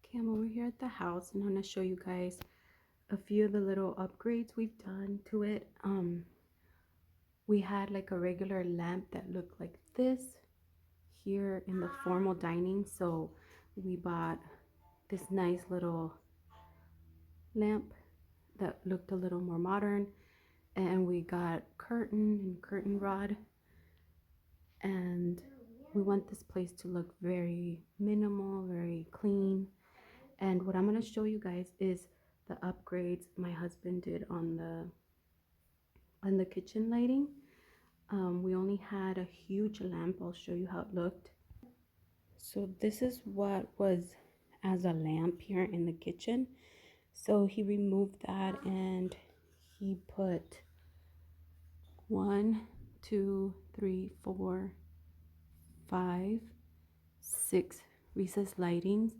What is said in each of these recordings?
Okay, I'm over here at the house and I'm gonna show you guys a few of the little upgrades we've done to it. We had like a regular lamp that looked like this here in the formal dining, so we bought this nice little lamp that looked a little more modern, and we got curtain and curtain rod, and we want this place to look very minimal, very clean. And what I'm going to show you guys is the upgrades my husband did on the kitchen lighting. We only had a huge lamp. I'll show you how it looked. So this is what was as a lamp here in the kitchen. So he removed that and he put 1, 2, 3, 4, 5, 6 recessed lightings,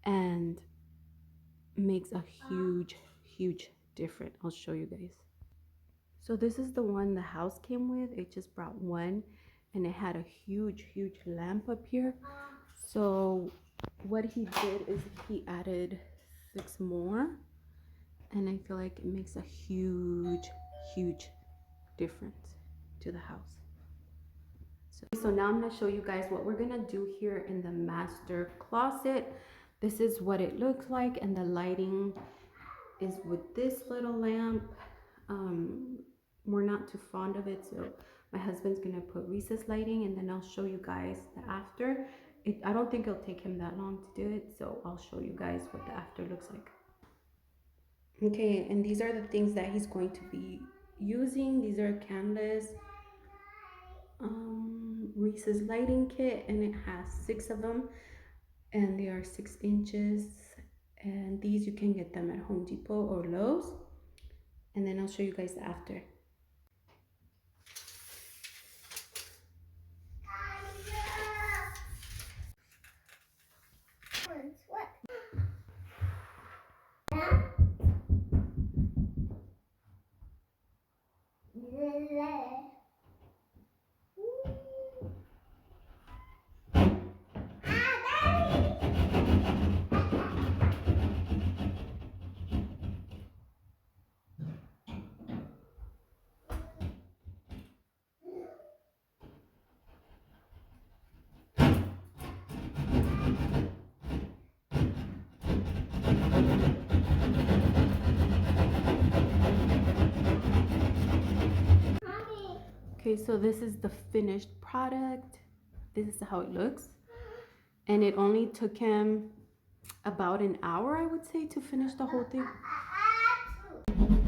and makes a huge difference. I'll show you guys. So this is the one the house came with. It just brought one, and it had a huge lamp up here. So what he did is he added 6 more, and I feel like it makes a huge difference to the house. So now I'm going to show you guys what we're going to do here in the master closet. This is what it looks like, and the lighting is with this little lamp. We're not too fond of it, so my husband's gonna put recessed lighting, and then I'll show you guys the after. I don't think it'll take him that long to do it, so I'll show you guys what the after looks like. Okay, and these are the things that he's going to be using. These are Canvas recessed lighting kit, and it has 6 of them, and they are 6 inches, and these you can get them at Home Depot or Lowe's. And then I'll show you guys the after. Okay, so this is the finished product. This is how it looks. And it only took him about an hour, I would say, to finish the whole thing. I'm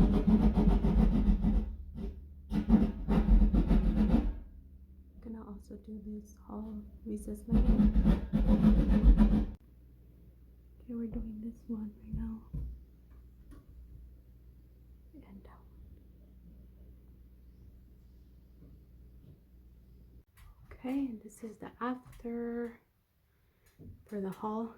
gonna also do this whole recess lighting. Okay, we're doing this one right now. And down. Okay, and this is the after for the haul.